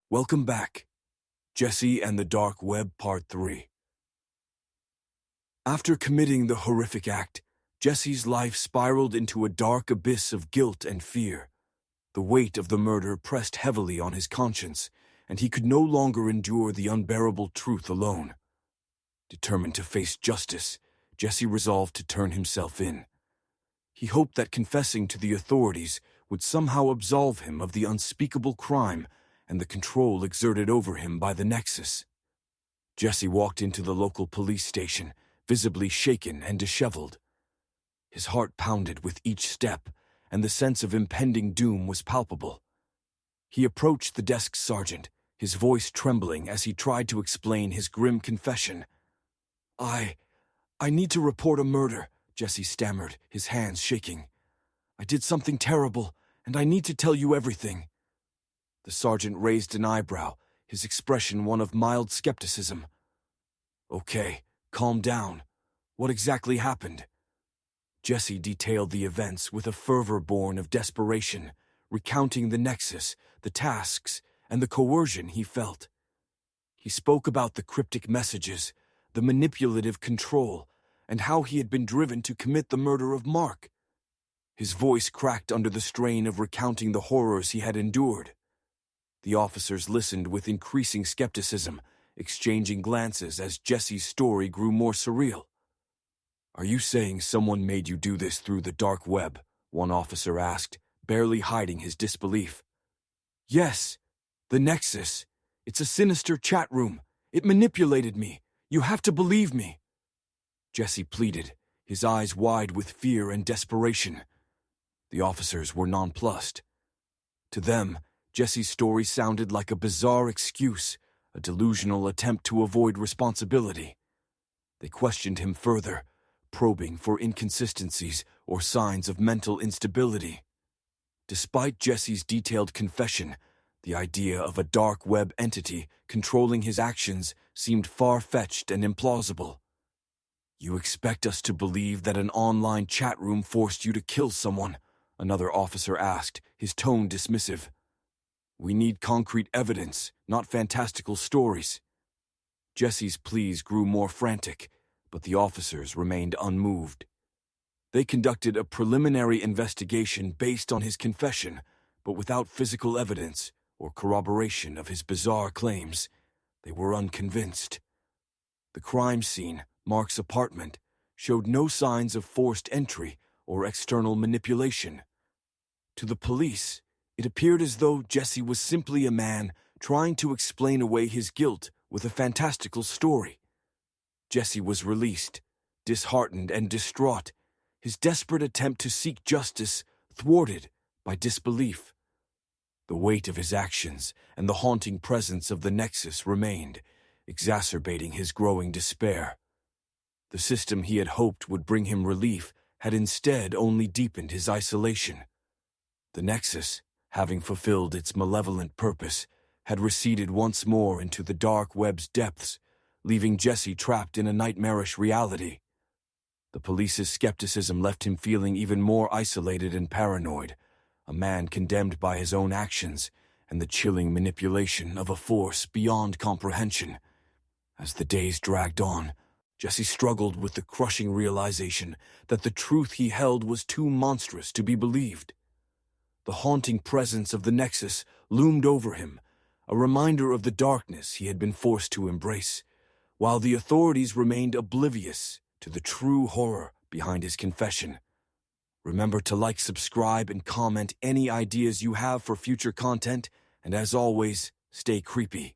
Welcome back. Jesse and the Dark Web Part 3. After committing the horrific act, Jesse's life spiraled into a dark abyss of guilt and fear. The weight of the murder pressed heavily on his conscience, and he could no longer endure the unbearable truth alone. Determined to face justice, Jesse resolved to turn himself in. He hoped that confessing to the authorities would somehow absolve him of the unspeakable crime and the control exerted over him by the Nexus. Jesse walked into the local police station, visibly shaken and disheveled. His heart pounded with each step, and the sense of impending doom was palpable. He approached the desk sergeant, his voice trembling as he tried to explain his grim confession. I need to report a murder," Jesse stammered, his hands shaking. "I did something terrible, and I need to tell you everything." The sergeant raised an eyebrow, his expression one of mild skepticism. "Okay, calm down. What exactly happened?" Jesse detailed the events with a fervor born of desperation, recounting the Nexus, the tasks, and the coercion he felt. He spoke about the cryptic messages, the manipulative control, and how he had been driven to commit the murder of Mark. His voice cracked under the strain of recounting the horrors he had endured. The officers listened with increasing skepticism, exchanging glances as Jesse's story grew more surreal. "Are you saying someone made you do this through the dark web?" one officer asked, barely hiding his disbelief. "Yes, the Nexus. It's a sinister chat room. It manipulated me. You have to believe me." Jesse pleaded, his eyes wide with fear and desperation. The officers were nonplussed. To them, Jesse's story sounded like a bizarre excuse, a delusional attempt to avoid responsibility. They questioned him further, probing for inconsistencies or signs of mental instability. Despite Jesse's detailed confession, the idea of a dark web entity controlling his actions seemed far-fetched and implausible. "You expect us to believe that an online chat room forced you to kill someone?" another officer asked, his tone dismissive. "We need concrete evidence, not fantastical stories." Jesse's pleas grew more frantic, but the officers remained unmoved. They conducted a preliminary investigation based on his confession, but without physical evidence or corroboration of his bizarre claims. They were unconvinced. The crime scene, Mark's apartment, showed no signs of forced entry or external manipulation. To the police, it appeared as though Jesse was simply a man trying to explain away his guilt with a fantastical story. Jesse was released, disheartened and distraught, his desperate attempt to seek justice thwarted by disbelief. The weight of his actions and the haunting presence of the Nexus remained, exacerbating his growing despair. The system he had hoped would bring him relief had instead only deepened his isolation. The Nexus, having fulfilled its malevolent purpose, had receded once more into the dark web's depths, leaving Jesse trapped in a nightmarish reality. The police's skepticism left him feeling even more isolated and paranoid, a man condemned by his own actions and the chilling manipulation of a force beyond comprehension. As the days dragged on, Jesse struggled with the crushing realization that the truth he held was too monstrous to be believed. The haunting presence of the Nexus loomed over him, a reminder of the darkness he had been forced to embrace, while the authorities remained oblivious to the true horror behind his confession. Remember to like, subscribe, and comment any ideas you have for future content, and as always, stay creepy.